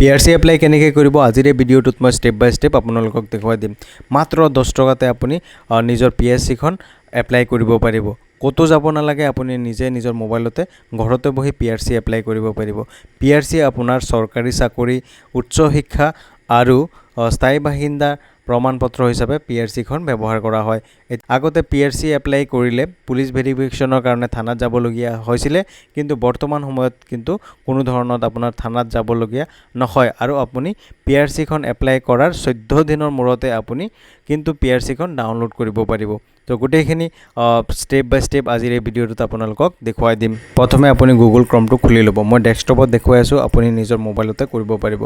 PRC apply কেনেকৈ কৰিব আজিৰ এই ভিডিঅ'টোত মই ষ্টেপ বাই ষ্টেপ আপোনালোকক দেখুৱাই দিম। মাত্ৰ 10 টকাতে আপুনি নিজৰ PRCখন এপ্লাই কৰিব পাৰিব। ক'তো যাব নালাগে, আপুনি নিজে নিজৰ মোবাইলতে ঘৰতে বহি PRC এপ্লাই কৰিব পাৰিব। PRC আপোনাৰ চৰকাৰী চাকৰি, উচ্চ শিক্ষা আৰু স্থায়ী বাসিন্দা প্ৰমাণপত্ৰ হিচাপে PRCখন ব্যৱহাৰ কৰা হয়। আগতে PRC এপ্লাই কৰিলে পুলিচ ভেৰিফিকেশ্যনৰ কাৰণে থানাত যাবলগীয়া হৈছিলে, কিন্তু বৰ্তমান সময়ত কিন্তু কোনো ধৰণত আপোনাৰ থানাত যাবলগীয়া নহয় আৰু আপুনি PRCখন এপ্লাই কৰাৰ 14 দিনৰ মূৰতে আপুনি কিন্তু PRCখন ডাউনলোড কৰিব পাৰিব। তো গোটেইখিনি ষ্টেপ বাই ষ্টেপ আজিৰ এই ভিডিঅ'টোত আপোনালোকক দেখুৱাই দিম। প্ৰথমে আপুনি গুগল ক্ৰমটো খুলি ল'ব। মই ডেস্কটপত দেখুৱাই আছোঁ, আপুনি নিজৰ মোবাইলতে কৰিব পাৰিব।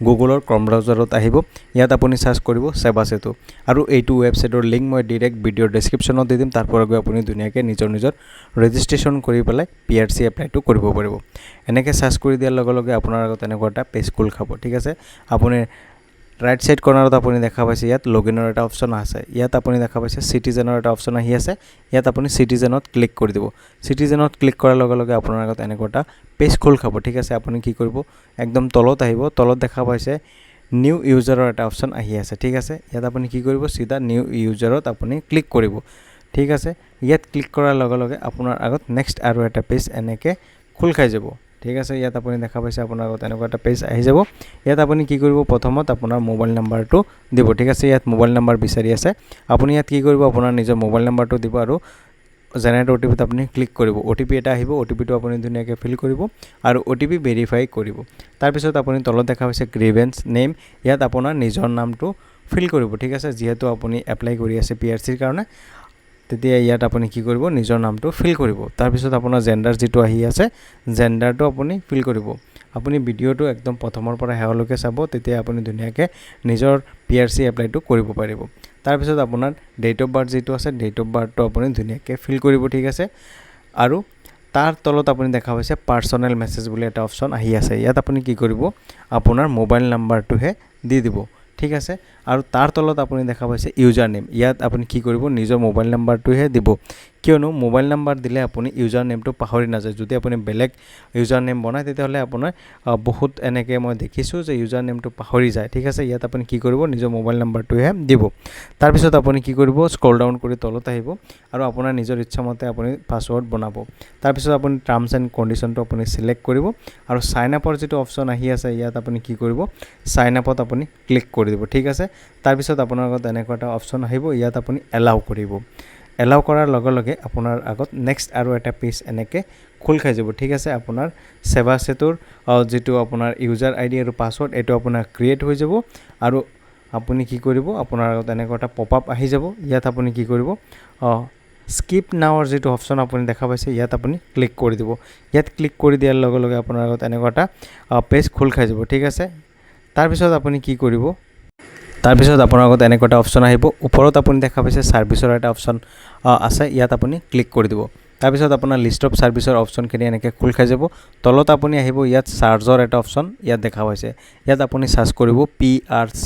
গুগলৰ ক্ৰম ব্ৰাউজাৰত আহিব, ইয়াত আপুনি চাৰ্চ কৰিব সেৱা সেতু আৰু এইটো ৱেবছাইটৰ লিংক মই ডিৰেক্ট ভিডিঅ'ৰ ডেছক্ৰিপশ্যনত দি দিম। তাৰ পৰা গৈ আপুনি ধুনীয়াকৈ নিজৰ ৰেজিষ্ট্ৰেশ্যন কৰি পেলাই PRC এপ্লাইটো কৰিব পাৰিব। এনেকৈ চাৰ্চ কৰি দিয়াৰ লগে লগে আপোনাৰ আগত এনেকুৱা এটা পেজ খোল খাব। ঠিক আছে, আপুনি ৰাইট সাইড কৰ্নাৰত আপুনি দেখা পাইছে ইয়াত লগইনৰ এটা অপশ্যন আছে। ইয়াত আপুনি দেখা পাইছে চিটিজেনৰ এটা অপশ্যন আহি আছে। ইয়াত আপুনি চিটিজেনত ক্লিক কৰি দিব। চিটিজেনত ক্লিক কৰাৰ লগে লগে আপোনাৰ আগত এনেকুৱা এটা পেজ খোল খাব। ঠিক আছে, আপুনি কি কৰিব, একদম তলত আহিব। তলত দেখা পাইছে নিউ ইউজাৰৰ এটা অপশ্যন আহি আছে। ঠিক আছে, ইয়াত আপুনি কি কৰিব, চিধা নিউ ইউজাৰত আপুনি ক্লিক কৰিব। ঠিক আছে, ইয়াত ক্লিক কৰাৰ লগে লগে আপোনাৰ আগত নেক্সট আৰু এটা পেজ এনেকৈ খোল খাই যাব। ঠিক আছে, ইয়াত আপুনি দেখা পাইছে আপোনাৰ আগত এনেকুৱা এটা পেজ আহি যাব। ইয়াত আপুনি কি কৰিব, প্ৰথমত আপোনাৰ মোবাইল নাম্বাৰটো দিব। ঠিক আছে, ইয়াত মোবাইল নাম্বাৰ বিচাৰি আছে। আপুনি ইয়াত কি কৰিব, আপোনাৰ নিজৰ মোবাইল নাম্বাৰটো দিব আৰু জেনেৰেট OTPত আপুনি ক্লিক কৰিব। OTP এটা আহিব, OTPটো আপুনি ধুনীয়াকৈ ফিল কৰিব আৰু OTP ভেৰিফাই কৰিব। তাৰপিছত আপুনি তলত দেখা পাইছে গ্ৰিভেন্স নেম, ইয়াত আপোনাৰ নিজৰ নামটো ফিল কৰিব। ঠিক আছে, যিহেতু আপুনি এপ্লাই কৰি আছে PRCৰ কাৰণে, তেতিয়া ইয়াত আপুনি কি কৰিব, নিজৰ নামটো ফিল কৰিব। তাৰপিছত আপোনাৰ জেণ্ডাৰ যিটো আহি আছে, জেণ্ডাৰটো আপুনি ফিল কৰিব। আপুনি ভিডিঅ'টো একদম প্ৰথমৰ পৰা শেষলৈকে চাব, তেতিয়া আপুনি ধুনীয়াকৈ নিজৰ PRC এপ্লাইটো কৰিব পাৰিব। তাৰপিছত আপোনাৰ ডেট অফ বাৰ্থ যিটো আছে, ডেট অফ বাৰ্থটো আপুনি ধুনীয়াকৈ ফিল কৰিব। ঠিক আছে, আৰু তাৰ তলত আপুনি দেখা পাইছে পাৰ্চনেল মেছেজ বুলি এটা অপশ্যন আহি আছে। ইয়াত আপুনি কি কৰিব, আপোনাৰ মোবাইল নাম্বাৰটোহে দি দিব। ঠিক আছে, আৰু তাৰ তলত আপুনি দেখা পাইছে ইউজাৰ নেম। ইয়াত আপুনি কি কৰিব, নিজৰ মোবাইল নাম্বাৰটোহে দিব, কিয়নো মোবাইল নাম্বাৰ দিলে আপুনি ইউজাৰ নেমটো পাহৰি নাযায়। যদি আপুনি বেলেগ ইউজাৰ নেম বনায় তেতিয়াহ'লে আপোনাৰ বহুত এনেকৈ মই দেখিছোঁ যে ইউজাৰ নেমটো পাহৰি যায়। ঠিক আছে, ইয়াত আপুনি কি কৰিব, নিজৰ মোবাইল নাম্বাৰটোহে দিব। তাৰপিছত আপুনি কি কৰিব, স্ক্ৰল ডাউন কৰি তলত আহিব আৰু আপোনাৰ নিজৰ ইচ্ছামতে আপুনি পাছৱৰ্ড বনাব। তাৰপিছত আপুনি টাৰ্মছ এণ্ড কণ্ডিশ্যনটো আপুনি ছিলেক্ট কৰিব আৰু চাইন আপৰ যিটো অপশ্যন আহি আছে, ইয়াত আপুনি কি কৰিব, চাইন আপত আপুনি ক্লিক কৰি দিব। ঠিক আছে, তাৰপিছত আপোনাৰ আগত এনেকুৱা এটা অপশ্যন আহিব, ইয়াত আপুনি এলাউ কৰিব। এলাউ কৰাৰ লগে লগে আপোনাৰ আগত নেক্সট আৰু এটা পেজ এনেকৈ খোল খাই যাব। ঠিক আছে, আপোনাৰ সেৱা সেতুৰ যিটো আপোনাৰ ইউজাৰ ID আৰু পাছৱৰ্ড, এইটো আপোনাৰ ক্ৰিয়েট হৈ যাব আৰু আপুনি কি কৰিব, আপোনাৰ আগত এনেকুৱা এটা পপ আপ আহি যাব। ইয়াত আপুনি কি কৰিব, স্কিপ নাওৰ যিটো অপশ্যন আপুনি দেখা পাইছে, ইয়াত আপুনি ক্লিক কৰি দিব। ইয়াত ক্লিক কৰি দিয়াৰ লগে লগে আপোনাৰ আগত এনেকুৱা এটা পেজ খোল খাই যাব। ঠিক আছে, তাৰপিছত আপুনি কি কৰিব, তাৰপিছত আপোনাৰ আগত এনেকুৱা এটা অপশ্যন আহিব। ওপৰত আপুনি দেখা পাইছে ছাৰ্ভিচৰ এটা অপশ্যন আছে, ইয়াত আপুনি ক্লিক কৰি দিব। তাৰপিছত আপোনাৰ লিষ্ট অফ ছাৰ্ভিচৰ অপশ্যনখিনি এনেকৈ খোল খাই যাব। তলত আপুনি আহিব, ইয়াত চাৰ্জৰ এটা অপশ্যন ইয়াত দেখা পাইছে, ইয়াত আপুনি চাৰ্চ কৰিব PRC।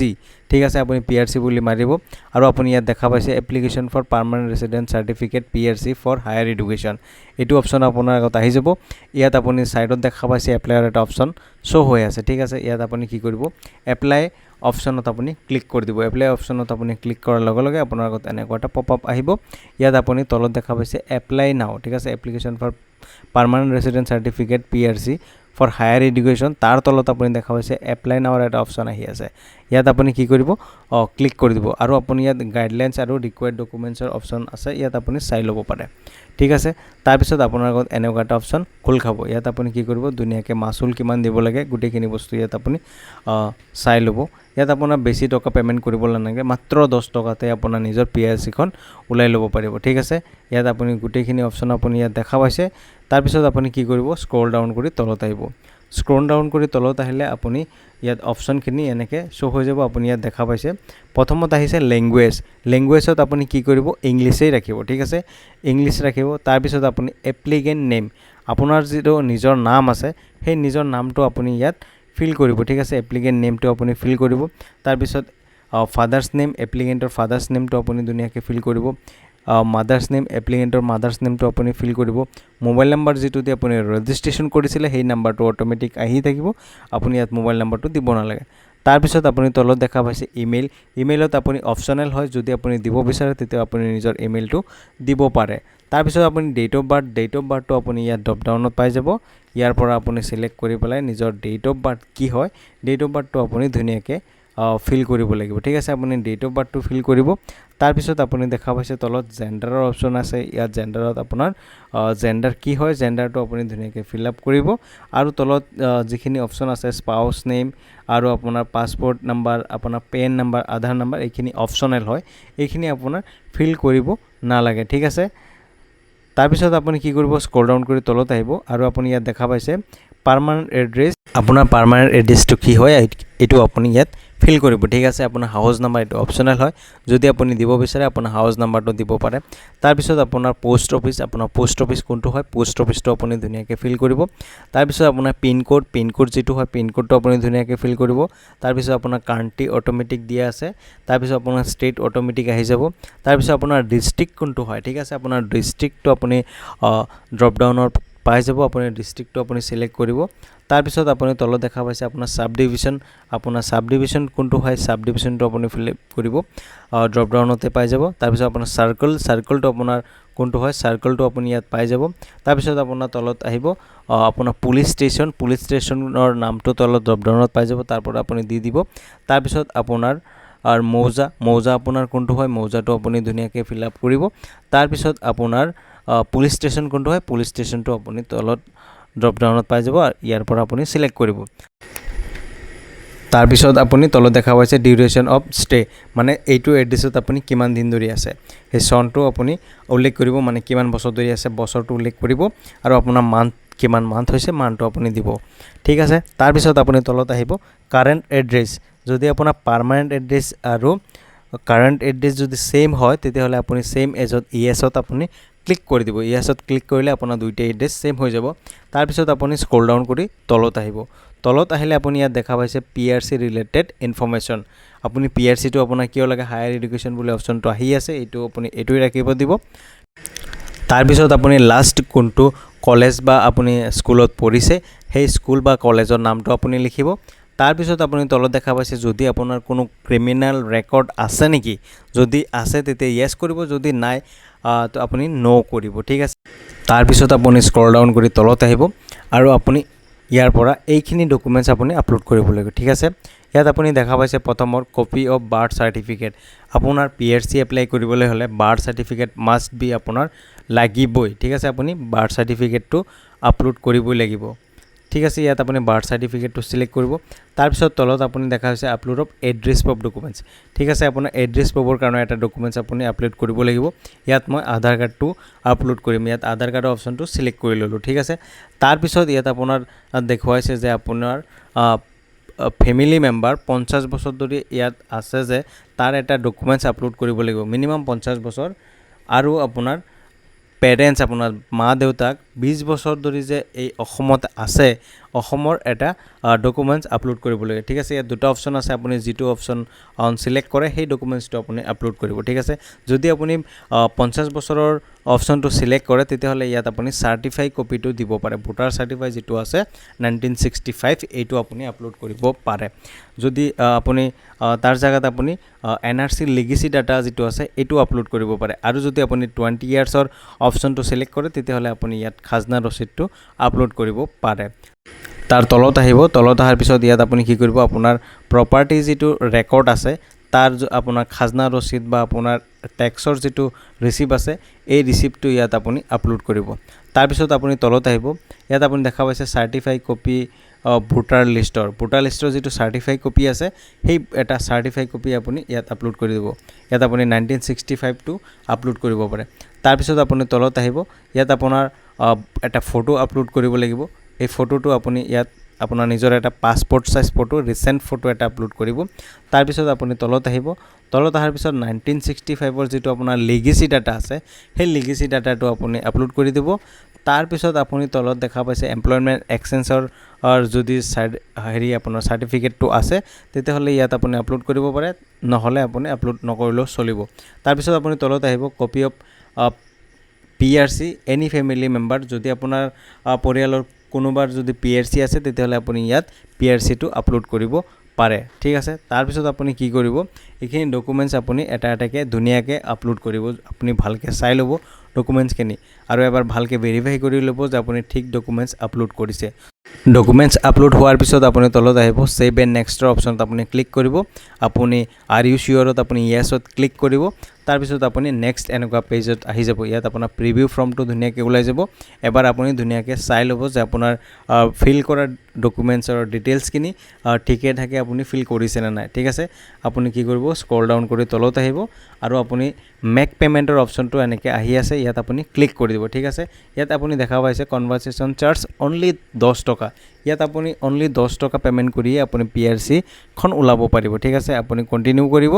ঠিক আছে, আপুনি PRC বুলি মাৰিব আৰু আপুনি ইয়াত দেখা পাইছে application for permanent resident certificate PRC for higher education, এইটো অপশ্যন আপোনাৰ আগত আহি যাব। ইয়াত আপুনি ছাইডত দেখা পাইছে এপ্লাইৰ এটা অপশ্যন শ্ব' হৈ আছে। ঠিক আছে, ইয়াত আপুনি কি কৰিব, এপ্লাই অপশ্যনত আপুনি ক্লিক কৰি দিব। এপ্লাই অপশ্যনত আপুনি ক্লিক কৰাৰ লগে লগে আপোনাৰ আগত এনেকুৱা এটা পপ আপ আহিব। ইয়াত আপুনি তলত দেখা পাইছে এপ্লাই নাও। ঠিক আছে, application for permanent resident certificate PRC for higher education, তাৰ তলত আপুনি দেখা পাইছে এপ্লাই নাওৰ এটা অপশ্যন আহি আছে। ইয়াত আপুনি কি কৰিব, ক্লিক কৰি দিব আৰু আপুনি ইয়াত গাইডলাইনছ আৰু ৰিকুৱাৰ্ড ডকুমেণ্টছৰ অপশ্যন আছে, ইয়াত আপুনি চাই ল'ব পাৰে। ঠিক আছে, তাৰপিছত আপোনাৰ আগত এনেকুৱা এটা অপশ্যন খোল খাব। ইয়াত আপুনি কি কৰিব, ধুনীয়াকৈ মাচুল কিমান দিব লাগে গোটেইখিনি বস্তু ইয়াত আপুনি চাই ল'ব। ইয়াত আপোনাৰ বেছি টকা পে'মেণ্ট কৰিব নালাগে, মাত্ৰ 10 টকাতে আপোনাৰ নিজৰ PRCখন ওলাই ল'ব পাৰিব। ঠিক আছে, ইয়াত আপুনি গোটেইখিনি অপশ্যন আপুনি ইয়াত দেখা পাইছে। তাৰপিছত আপুনি কি কৰিব, স্ক্ৰল ডাউন কৰি তলত আহিব। স্ক্ৰল ডাউন কৰি তলত আহিলে আপুনি ইয়াত অপশ্যনখিনি এনেকৈ শ্ব' হৈ যাব। আপুনি ইয়াত দেখা পাইছে প্ৰথমত আহিছে লেংগুৱেজত আপুনি কি কৰিব, ইংলিছেই ৰাখিব। ঠিক আছে, ইংলিছ ৰাখিব। তাৰপিছত আপুনি এপ্লিকেণ্ট নেম, আপোনাৰ যিটো নিজৰ নাম আছে সেই নিজৰ নামটো আপুনি ইয়াত ফিল কৰিব। ঠিক আছে, এপ্লিকেণ্ট নেমটো আপুনি ফিল কৰিব। তাৰপিছত ফাদাৰ্ছ নেম, এপ্লিকেণ্টৰ ফাদাৰ্ছ নেমটো আপুনি ধুনীয়াকৈ ফিল কৰিব। মাদাৰ্ছ নেম, এপ্লিকেণ্টৰ মাদাৰ্ছ নেমটো আপুনি ফিল কৰিব। মোবাইল নাম্বাৰ যিটো দি আপুনি ৰেজিষ্ট্ৰেশ্যন কৰিছিলে সেই নাম্বাৰটো অট'মেটিক আহি থাকিব, আপুনি ইয়াত মোবাইল নাম্বাৰটো দিব নালাগে। তাৰপিছত আপুনি তলত দেখা পাইছে ইমেইল। ইমেইলত আপুনি অপশ্যনেল হয়, যদি আপুনি দিব বিচাৰে তেতিয়া আপুনি নিজৰ ইমেইলটো দিব পাৰে। তাৰপিছত আপুনি ডেট অফ বাৰ্থটো আপুনি ইয়াত ড্ৰপ ডাউনত পাই যাব। ইয়াৰ পৰা আপুনি চিলেক্ট কৰি পেলাই নিজৰ ডেট অফ বাৰ্থ কি হয়, ডেট অফ বাৰ্থটো আপুনি ধুনীয়াকৈ ফিল কৰিব লাগিব। ঠিক আছে, আপুনি ডেট অফ বাৰ্থটো ফিল কৰিব। তাৰপিছত আপুনি দেখা পাইছে তলত জেণ্ডাৰৰ অপশ্যন আছে। ইয়াত জেণ্ডাৰত আপোনাৰ জেণ্ডাৰ কি হয়, জেণ্ডাৰটো আপুনি ধুনীয়াকৈ ফিল আপ কৰিব। আৰু তলত যিখিনি অপশ্যন আছে স্পাউচ নেম আৰু আপোনাৰ পাছপৰ্ট নাম্বাৰ, আপোনাৰ পেন নাম্বাৰ, আধাৰ নাম্বাৰ, এইখিনি অপশ্যনেল হয়, এইখিনি আপোনাৰ ফিল কৰিব নালাগে। ঠিক আছে, তাৰপিছত আপুনি কি কৰিব, স্ক্ৰল ডাউন কৰি তলত আহিব আৰু আপুনি ইয়াত দেখা পাইছে পাৰ্মানেণ্ট এড্ৰেছ। আপোনাৰ পাৰ্মানেণ্ট এড্ৰেছটো কি হয় এইটো আপুনি ইয়াত ফিল কৰিব। ঠিক আছে, আপোনাৰ হাউচ নাম্বাৰ এইটো অপশ্যনেল হয়, যদি আপুনি দিব বিচাৰে আপোনাৰ হাউচ নাম্বাৰটো দিব পাৰে। তাৰপিছত আপোনাৰ পোষ্ট অফিচ কোনটো হয়, পোষ্ট অফিচটো আপুনি ধুনীয়াকৈ ফিল কৰিব। তাৰপিছত আপোনাৰ পিনক'ড যিটো হয়, পিনক'ডটো আপুনি ধুনীয়াকৈ ফিল কৰিব। তাৰপিছত আপোনাৰ কাণ্ট্ৰি অট'মেটিক দিয়া আছে। তাৰপিছত আপোনাৰ ষ্টেট অট'মেটিক আহি যাব। তাৰপিছত আপোনাৰ ডিষ্ট্ৰিক্ট কোনটো হয়, ঠিক আছে, আপোনাৰ ডিষ্ট্ৰিক্টটো আপুনি ড্ৰপ ডাউনৰ পাই যাব, আপুনি ডিষ্ট্ৰিক্টটো আপুনি চিলেক্ট কৰিব। তাৰপিছত আপুনি তলত দেখা পাইছে আপোনাৰ চাব ডিভিশ্যন কোনটো হয়, চাব ডিভিশ্যনটো আপুনি ফিল কৰিব, ড্ৰপ ডাউনতে পাই যাব। তাৰপিছত আপোনাৰ চাৰ্কলটো আপোনাৰ কোনটো হয়, চাৰ্কলটো আপুনি ইয়াত পাই যাব। তাৰপিছত আপোনাৰ তলত আহিব আপোনাৰ পুলিচ ষ্টেচনৰ নামটো তলত ড্ৰপ ডাউনত পাই যাব, তাৰ পৰা আপুনি দি দিব। তাৰপিছত আপোনাৰ আৰু মৌজা আপোনাৰ কোনটো হয়, মৌজাটো আপুনি ধুনীয়াকৈ ফিল আপ কৰিব। তাৰপিছত আপোনাৰ পুলিচ ষ্টেচন কোনটো হয়, পুলিচ ষ্টেচনটো আপুনি তলত ড্ৰপ ডাউনত পাই যাব, ইয়াৰ পৰা আপুনি চিলেক্ট কৰিব। তাৰপিছত আপুনি তলত দেখা পাইছে ডিউৰেশ্যন অফ ষ্টে, মানে এইটো এড্ৰেছত আপুনি কিমান দিন ধৰি আছে, সেই চনটো আপুনি উল্লেখ কৰিব, মানে কিমান বছৰ ধৰি আছে বছৰটো উল্লেখ কৰিব, আৰু আপোনাৰ কিমান মান্থ হৈছে মান্থটো আপুনি দিব। ঠিক আছে, তাৰপিছত আপুনি তলত আহিব কাৰেণ্ট এড্ৰেছ। যদি আপোনাৰ পাৰ্মানেণ্ট এড্ৰেছ আৰু কাৰেণ্ট এড্ৰেছ যদি ছেইম হয় তেতিয়াহ'লে আপুনি ছেইম ইয়েছত আপুনি ক্লিক কৰি দিব। ইয়েছত ক্লিক কৰিলে আপোনাৰ দুইটা এড্ৰেছ ছেইম হৈ যাব। তাৰপিছত আপুনি স্ক্ৰল ডাউন কৰি তলত আহিব। তলত আহিলে আপুনি ইয়াত দেখা পাইছে PRC ৰিলেটেড ইনফৰ্মেশ্যন। আপুনি PRCটো আপোনাৰ কিয় লাগে, হায়াৰ এডুকেশ্যন বুলি অপশ্যনটো আহি আছে, এইটোৱে ৰাখিব দিব। তাৰপিছত আপুনি লাষ্ট কোনটো কলেজ বা আপুনি স্কুলত পঢ়িছে সেই স্কুল বা কলেজৰ নামটো আপুনি লিখিব। তাৰপিছত আপুনি তলত দেখা পাইছে যদি আপোনাৰ কোনো ক্ৰিমিনেল ৰেকৰ্ড আছে নেকি, যদি আছে তেতিয়া য়েছ কৰিব, যদি নাই তো আপুনি ন' কৰিব। ঠিক আছে, তাৰপিছত আপুনি স্ক্ৰল ডাউন কৰি তলত আহিব আৰু আপুনি ইয়াৰ পৰা এইখিনি ডকুমেণ্টছ আপুনি আপলোড কৰিব লাগিব। ঠিক আছে, ইয়াত আপুনি দেখা পাইছে প্ৰথমৰ কপি অফ বাৰ্থ চাৰ্টিফিকেট। আপোনাৰ PRC এপ্লাই কৰিবলৈ হ'লে বাৰ্থ চাৰ্টিফিকেট মাষ্ট বি আপোনাৰ লাগিবই। ঠিক আছে, আপুনি বাৰ্থ চাৰ্টিফিকেটটো আপলোড কৰিবই লাগিব। ঠিক আছে, ইয়াত আপুনি বাৰ্থ চাৰ্টিফিকেটটো চিলেক্ট কৰিব। তাৰপিছত তলত আপুনি দেখা হৈছে upload of address proof documents. ঠিক আছে, আপোনাৰ এড্ৰেছ প্ৰুফৰ কাৰণে এটা ডকুমেণ্টছ আপুনি আপলোড কৰিব লাগিব। ইয়াত মই আধাৰ কাৰ্ডটো আপলোড কৰিম, ইয়াত আধাৰ কাৰ্ডৰ অপশ্যনটো চিলেক্ট কৰি ল'লোঁ। ঠিক আছে, তাৰপিছত ইয়াত আপোনাৰ দেখুৱাইছে যে আপোনাৰ ফেমিলি মেম্বাৰ 50 বছৰ ধৰি ইয়াত আছে যে তাৰ এটা ডকুমেণ্টছ আপলোড কৰিব লাগিব, মিনিমাম 50 বছৰ, আৰু আপোনাৰ পেৰেণ্টছ আপোনাৰ মা দেউতাক 20 বছৰ ধৰি যে এই অসমত আছে, অসমৰ এটা ডকুমেণ্টছ আপলোড কৰিব লাগে। ঠিক আছে, ইয়াত দুটা অপশ্যন আছে, আপুনি যিটো অপশ্যন চিলেক্ট কৰে সেই ডকুমেণ্টছটো আপুনি আপলোড কৰিব। ঠিক আছে, যদি আপুনি 50 বছৰৰ অপশ্যনটো চিলেক্ট কৰে তেতিয়াহ'লে ইয়াত আপুনি চাৰ্টিফাই কপিটো দিব পাৰে, ভোটাৰ চাৰ্টিফাই যিটো আছে 1965 এইটো আপুনি আপলোড কৰিব পাৰে। যদি আপুনি তাৰ জেগাত আপুনি NRC লিগেচি ডাটা যিটো আছে এইটো আপলোড কৰিব পাৰে। আৰু যদি আপুনি 20 ইয়াৰ্ছৰ অপশ্যনটো চিলেক্ট কৰে তেতিয়াহ'লে আপুনি ইয়াত খাজনা ৰচিদটো আপলোড কৰিব পাৰে। তাৰ তলত আহিব, তলত অহাৰ পিছত ইয়াত আপুনি কি কৰিব, আপোনাৰ প্ৰপাৰ্টি যিটো ৰেকৰ্ড আছে তাৰ আপোনাৰ খাজনা ৰচিদ বা আপোনাৰ টেক্সৰ যিটো ৰিচিপ্ট আছে এই ৰিচিপ্টটো ইয়াত আপুনি আপলোড কৰিব। তাৰপিছত আপুনি তলত আহিব, ইয়াত আপুনি দেখা পাইছে চাৰ্টিফাই কপি ভোটাৰ লিষ্টৰ যিটো চাৰ্টিফাই কপি আছে সেই এটা চাৰ্টিফাই কপি আপুনি ইয়াত আপলোড কৰি দিব। ইয়াত আপুনি 1965টো আপলোড কৰিব পাৰে। তাৰপিছত আপুনি তলত আহিব, ইয়াত আপোনাৰ এটা ফটো আপলোড কৰিব লাগিব। এই ফটোটো আপুনি ইয়াত আপোনাৰ নিজৰ এটা passport size photo, recent photo এটা আপলোড কৰিব। তাৰপিছত আপুনি তলত আহিব, তলত অহাৰ পিছত 1965ৰ যিটো আপোনাৰ লিগেচি ডাটা আছে সেই লিগেচি ডাটাটো আপুনি আপলোড কৰি দিব। তাৰপিছত আপুনি তলত দেখা পাইছে এমপ্লয়মেণ্ট এক্সচেঞ্জৰ যদি আপোনাৰ চাৰ্টিফিকেটটো আছে তেতিয়াহ'লে ইয়াত আপুনি আপলোড কৰিব পাৰে, নহ'লে আপুনি আপলোড নকৰিলেও চলিব। তাৰপিছত আপুনি তলত আহিব copy of PRC any family member যদি আপোনাৰ পৰিয়ালৰ কোনোবাৰ যদি PRC আছে তেতিয়াহ'লে আপুনি ইয়াত PRCটো আপলোড কৰিব পাৰে ঠিক আছে। তাৰপিছত আপুনি কি কৰিব, এইখিনি ডকুমেণ্টছ আপুনি এটা এটাকৈ ধুনীয়াকৈ আপলোড কৰিব। আপুনি ভালকৈ চাই ল'ব ডকুমেণ্টছখিনি আৰু এবাৰ ভালকৈ ভেৰিফাই কৰি ল'ব যে আপুনি ঠিক ডকুমেণ্টছ আপলোড কৰিছে। ডকুমেণ্টছ আপলোড হোৱাৰ পিছত আপুনি তলত আহিব ছেভ এণ্ড নেক্সটৰ অপশ্যনত আপুনি ক্লিক কৰিব। আপুনি আৰ ইউ চিয়ৰত আপুনি য়েছত ক্লিক কৰিব। তাৰপিছত আপুনি নেক্সট এনেকুৱা পেজত আহি যাব। ইয়াত আপোনাৰ প্ৰিভিউ ফৰ্মটো ধুনীয়াকৈ ওলাই যাব। এবাৰ আপুনি ধুনীয়াকৈ চাই ল'ব যে আপোনাৰ ফিল কৰা ডকুমেণ্টছৰ ডিটেইলছখিনি ঠিকে থাকে আপুনি ফিল কৰিছে নে নাই ঠিক আছে। আপুনি কি কৰিব, স্ক্ৰল ডাউন কৰি তলত আহিব আৰু আপুনি মেক পে'মেণ্টৰ অপশ্যনটো এনেকৈ আহি আছে, ইয়াত আপুনি ক্লিক কৰি দিব ঠিক আছে। ইয়াত আপুনি দেখা পাইছে কনভাৰ্চেশ্যন চাৰ্জ অনলি 10 টকা। ইয়াত আপুনি অনলি 10 টকা পে'মেণ্ট কৰিয়ে আপুনি PRCখন ওলাব পাৰিব ঠিক আছে। আপুনি কণ্টিনিউ কৰিব।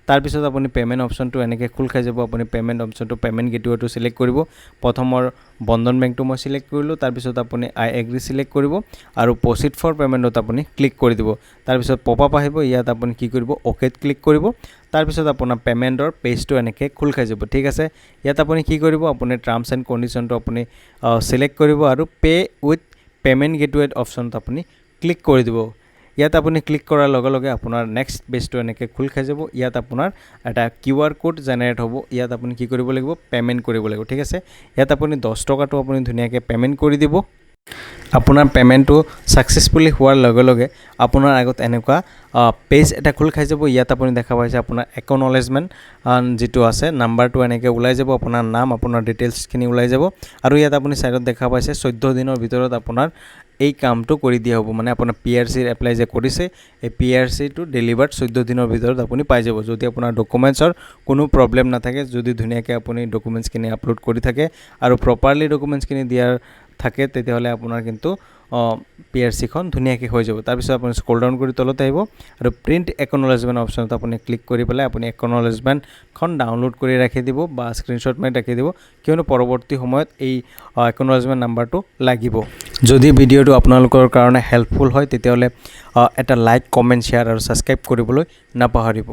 তাৰপিছত আপুনি পে'মেণ্ট অপশ্যনটো এনেকৈ খোল খাই যাব। আপুনি পে'মেণ্ট অপশ্যনটো পে'মেণ্ট গেটৱেটো ছিলেক্ট কৰিব। প্ৰথমৰ বন্ধন বেংকটো মই ছিলেক্ট কৰিলোঁ। তাৰপিছত আপুনি আই এগ্ৰি ছিলেক্ট কৰিব আৰু প্ৰচিড ফৰ পে'মেণ্টত আপুনি ক্লিক কৰি দিব। তাৰপিছত পপ আপ আহিব, ইয়াত আপুনি কি কৰিব, অ'কেত ক্লিক কৰিব। তাৰপিছত আপোনাৰ পে'মেণ্টৰ পেজটো এনেকৈ খোল খাই যাব ঠিক আছে। ইয়াত আপুনি কি কৰিব, আপুনি টাৰ্মছ এণ্ড কণ্ডিশ্যনটো আপুনি ছিলেক্ট কৰিব আৰু পে' উইথ পে'মেণ্ট গেটৱেত অপশ্যনত আপুনি ক্লিক কৰি দিব। ইয়াত আপুনি ক্লিক কৰাৰ লগে লগে আপোনাৰ নেক্সট পেজটো এনেকৈ খোল খাই যাব। ইয়াত আপোনাৰ এটা QR কোড জেনেৰেট হ'ব। ইয়াত আপুনি কি কৰিব লাগিব, পে'মেণ্ট কৰিব লাগিব ঠিক আছে। ইয়াত আপুনি 10 টকাটো আপুনি ধুনীয়াকৈ পে'মেণ্ট কৰি দিব। আপোনাৰ পে'মেণ্টটো ছাকচেছফুলি হোৱাৰ লগে লগে আপোনাৰ আগত এনেকুৱা পেজ এটা খোল খাই যাব। ইয়াত আপুনি দেখা পাইছে আপোনাৰ একনলেজমেণ্ট যিটো আছে নাম্বাৰটো এনেকৈ ওলাই যাব। আপোনাৰ নাম, আপোনাৰ ডিটেইলছখিনি ওলাই যাব আৰু ইয়াত আপুনি ছাইডত দেখা পাইছে 14 দিনৰ ভিতৰত আপোনাৰ এই কামটো কৰি দিয়া হ'ব। মানে আপোনাৰ PRCৰ এপ্লাই যে কৰিছে এই PRCটো ডেলিভাৰ্ড 14 দিনৰ ভিতৰত আপুনি পাই যাব। যদি আপোনাৰ ডকুমেণ্টছৰ কোনো প্ৰব্লেম নাথাকে, যদি ধুনীয়াকৈ আপুনি ডকুমেণ্টছখিনি আপলোড কৰি থাকে আৰু প্ৰপাৰলি ডকুমেণ্টছখিনি দিয়াৰ থাকে, তেতিয়াহ'লে আপোনাৰ কিন্তু PRCখন ধুনীয়াকৈ হৈ যাব। তাৰপিছত আপুনি স্ক্ৰল ডাউন কৰি তলত আহিব আৰু প্ৰিণ্ট একনলেজমেণ্ট অপশ্যনত আপুনি ক্লিক কৰি পেলাই আপুনি একনলেজমেণ্টখন ডাউনলোড কৰি ৰাখি দিব বা স্ক্ৰীনশ্বট মাৰি ৰাখি দিব, কিয়নো পৰৱৰ্তী সময়ত এই একনলেজমেণ্ট নাম্বাৰটো লাগিব। যদি ভিডিঅ'টো আপোনালোকৰ কাৰণে হেল্পফুল হয় তেতিয়াহ'লে এটা লাইক, কমেণ্ট, শ্বেয়াৰ আৰু ছাবস্ক্ৰাইব কৰিবলৈ নাপাহৰিব।